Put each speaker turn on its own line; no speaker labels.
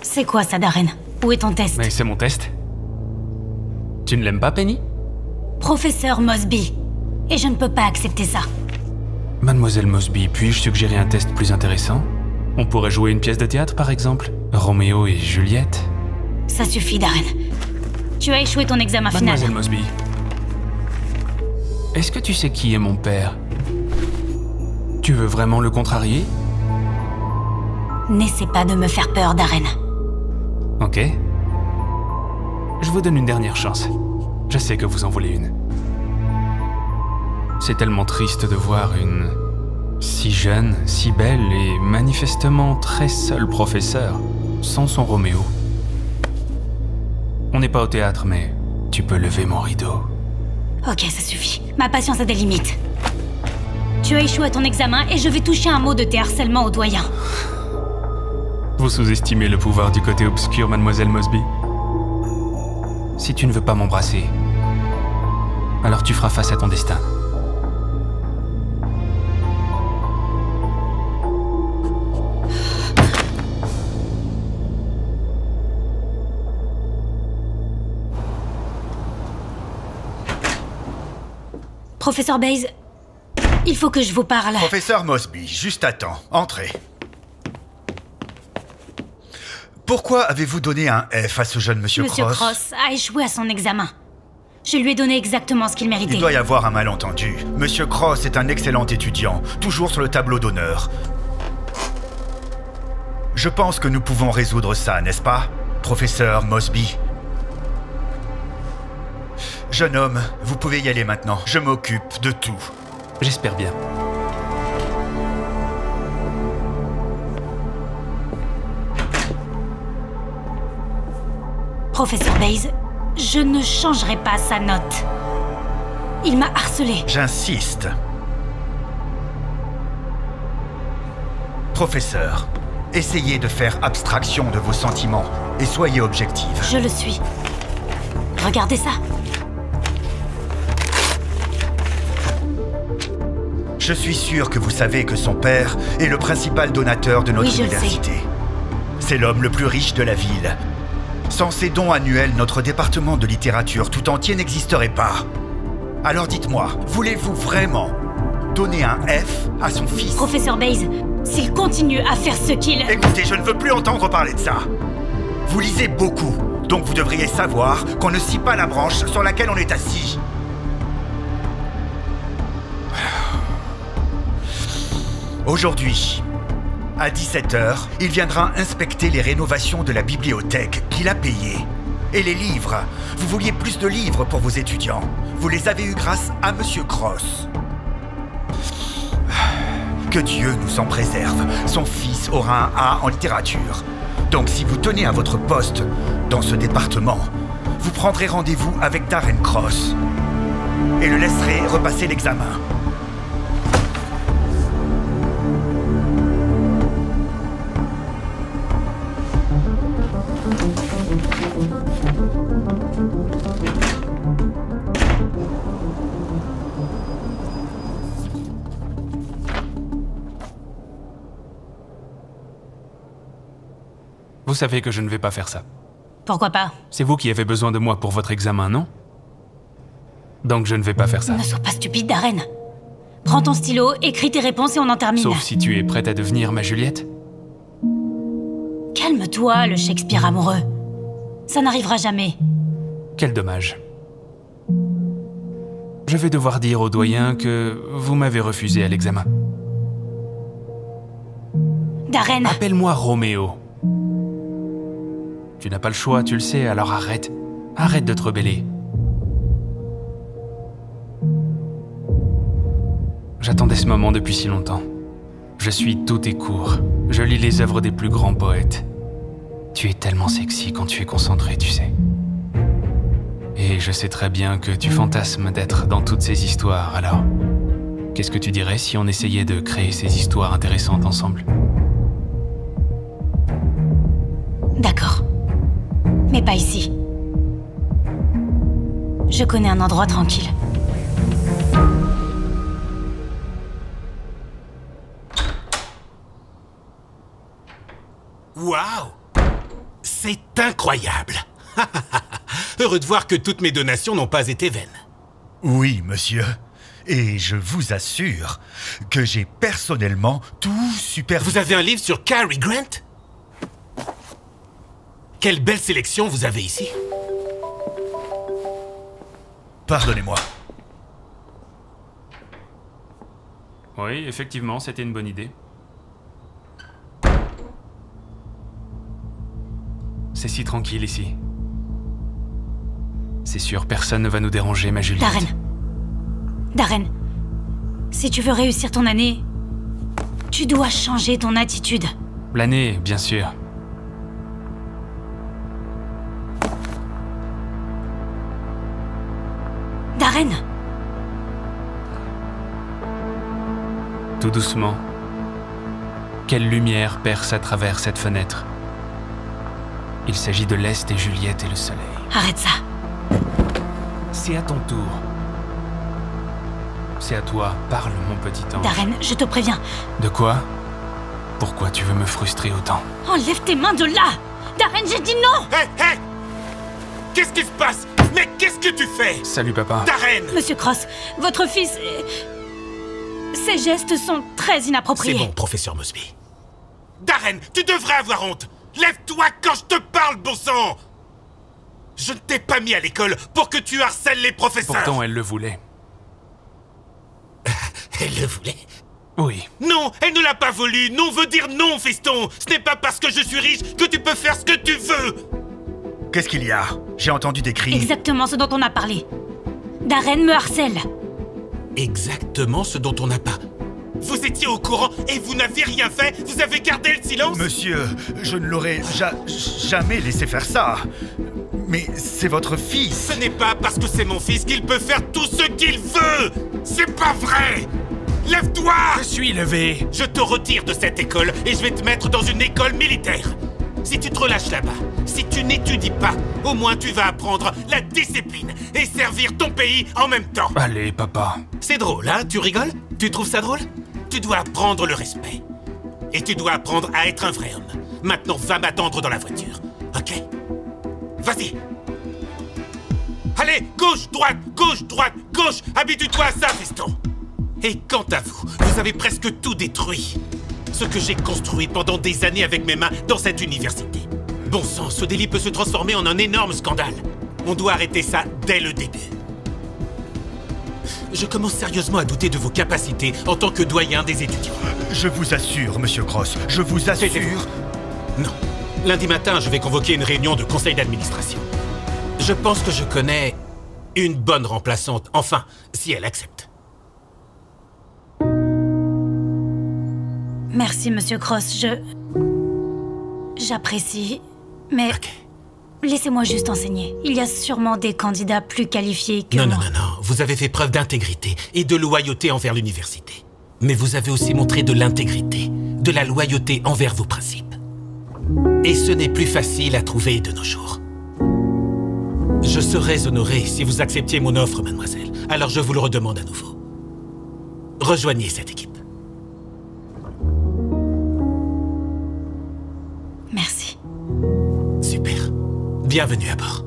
C'est quoi ça, Darren? Où est ton test?
Mais c'est mon test. Tu ne l'aimes pas, Penny?
Professeur Mosby. Et je ne peux pas accepter ça.
Mademoiselle Mosby, puis-je suggérer un test plus intéressant? On pourrait jouer une pièce de théâtre, par exemple. Roméo et Juliette.
Ça suffit, Darren. Tu as échoué ton examen final.
Mademoiselle Mosby. Est-ce que tu sais qui est mon père? Tu veux vraiment le contrarier?
N'essaie pas de me faire peur, Darren.
Ok. Je vous donne une dernière chance. Je sais que vous en voulez une. C'est tellement triste de voir une si jeune, si belle et manifestement très seule professeure sans son Roméo. On n'est pas au théâtre, mais tu peux lever mon rideau.
Ok, ça suffit. Ma patience a des limites. Tu as échoué à ton examen et je vais toucher un mot de tes harcèlements au doyen.
Vous sous-estimez le pouvoir du côté obscur, mademoiselle Mosby. Si tu ne veux pas m'embrasser, alors tu feras face à ton destin.
Professeur Baze, il faut que je vous parle.
Professeur Mosby, juste à temps. Entrez. Pourquoi avez-vous donné un F à ce jeune Monsieur Cross?
Monsieur Cross a échoué à son examen. Je lui ai donné exactement ce qu'il méritait.
Il doit y avoir un malentendu. Monsieur Cross est un excellent étudiant, toujours sur le tableau d'honneur. Je pense que nous pouvons résoudre ça, n'est-ce pas, professeur Mosby? Jeune homme, vous pouvez y aller maintenant. Je m'occupe de tout.
J'espère bien.
Professeur Baze, je ne changerai pas sa note. Il m'a harcelé.
J'insiste. Professeur, essayez de faire abstraction de vos sentiments et soyez objective.
Je le suis. Regardez ça.
Je suis sûr que vous savez que son père est le principal donateur de notre université. C'est l'homme le plus riche de la ville. Sans ses dons annuels, notre département de littérature tout entier n'existerait pas. Alors dites-moi, voulez-vous vraiment donner un F à son fils?
Professeur Baze, s'il continue à faire ce qu'il...
Écoutez, je ne veux plus entendre parler de ça. Vous lisez beaucoup, donc vous devriez savoir qu'on ne scie pas la branche sur laquelle on est assis. Aujourd'hui, à 17h, il viendra inspecter les rénovations de la bibliothèque qu'il a payées. Et les livres. Vous vouliez plus de livres pour vos étudiants. Vous les avez eus grâce à Monsieur Cross. Que Dieu nous en préserve. Son fils aura un A en littérature. Donc si vous tenez à votre poste dans ce département, vous prendrez rendez-vous avec Darren Cross et le laisserez repasser l'examen.
Vous savez que je ne vais pas faire ça.
Pourquoi pas?
C'est vous qui avez besoin de moi pour votre examen, non? Donc je ne vais pas faire ça.
Ne sois pas stupide, Darren. Prends ton stylo, écris tes réponses et on en termine.
Sauf si tu es prête à devenir ma Juliette.
Calme-toi, le Shakespeare amoureux. Ça n'arrivera jamais.
Quel dommage. Je vais devoir dire au doyen que vous m'avez refusé à l'examen.
Darren...
Appelle-moi Roméo. Tu n'as pas le choix, tu le sais, alors arrête. Arrête de te rebeller. J'attendais ce moment depuis si longtemps. Je suis tous tes cours. Je lis les œuvres des plus grands poètes. Tu es tellement sexy quand tu es concentré, tu sais. Et je sais très bien que tu fantasmes d'être dans toutes ces histoires, alors... Qu'est-ce que tu dirais si on essayait de créer ces histoires intéressantes ensemble?
D'accord. Mais pas ici. Je connais un endroit tranquille.
Waouh! C'est incroyable. Heureux de voir que toutes mes donations n'ont pas été vaines.
Oui, monsieur. Et je vous assure que j'ai personnellement tout supervisé.
Vous avez un livre sur Cary Grant? Quelle belle sélection vous avez ici.
Pardonnez-moi.
Oui, effectivement, c'était une bonne idée. C'est si tranquille ici. C'est sûr, personne ne va nous déranger, ma Juliette.
Darren, si tu veux réussir ton année, tu dois changer ton attitude.
L'année, bien sûr.
Darren!
Tout doucement. Quelle lumière perce à travers cette fenêtre. Il s'agit de l'Est et Juliette et le soleil.
Arrête ça.
C'est à ton tour. C'est à toi. Parle, mon petit ange.
Darren, je te préviens.
De quoi? Pourquoi tu veux me frustrer autant?
Enlève tes mains de là! Darren, j'ai dit non!
Hé, hé! Qu'est-ce qui se passe? Mais qu'est-ce que tu fais?
Salut, papa.
Darren!
Monsieur Cross, votre fils... Ses gestes sont très inappropriés.
C'est bon, professeur Mosby. Darren, tu devrais avoir honte! Lève-toi quand je te parle, bon sang! Je ne t'ai pas mis à l'école pour que tu harcèles les professeurs!
Pourtant, elle le voulait.
Elle le voulait?
Oui.
Non, elle ne l'a pas voulu! Non veut dire non, fiston! Ce n'est pas parce que je suis riche que tu peux faire ce que tu veux!
Qu'est-ce qu'il y a? J'ai entendu des cris.
Exactement ce dont on a parlé. Darren me harcèle.
Exactement ce dont on n'a pas. Vous étiez au courant et vous n'avez rien fait? Vous avez gardé le silence?
Monsieur, je ne l'aurais jamais laissé faire ça. Mais c'est votre fils.
Ce n'est pas parce que c'est mon fils qu'il peut faire tout ce qu'il veut! C'est pas vrai! Lève-toi!
Je suis levé.
Je te retire de cette école et je vais te mettre dans une école militaire. Si tu te relâches là-bas, si tu n'étudies pas, au moins tu vas apprendre la discipline et servir ton pays en même temps.
Allez, papa.
C'est drôle, hein? Tu rigoles? Tu trouves ça drôle? Tu dois apprendre le respect. Et tu dois apprendre à être un vrai homme. Maintenant, va m'attendre dans la voiture, ok? Vas-y! Allez, gauche, droite, gauche! Habitue-toi à ça, fiston! Et quant à vous, vous avez presque tout détruit. Ce que j'ai construit pendant des années avec mes mains dans cette université. Bon sang, ce délit peut se transformer en un énorme scandale. On doit arrêter ça dès le début. Je commence sérieusement à douter de vos capacités en tant que doyen des étudiants.
Je vous assure, monsieur Cross, je vous assure...
Non. Lundi matin, je vais convoquer une réunion de conseil d'administration. Je pense que je connais une bonne remplaçante, enfin, si elle accepte.
Merci, Monsieur Cross, j'apprécie, mais...
Ok.
Laissez-moi juste enseigner. Il y a sûrement des candidats plus qualifiés que moi.
Non. Vous avez fait preuve d'intégrité et de loyauté envers l'université. Mais vous avez aussi montré de l'intégrité, de la loyauté envers vos principes. Et ce n'est plus facile à trouver de nos jours. Je serais honoré si vous acceptiez mon offre, mademoiselle. Alors je vous le redemande à nouveau. Rejoignez cette équipe.
Merci.
Super. Bienvenue à bord.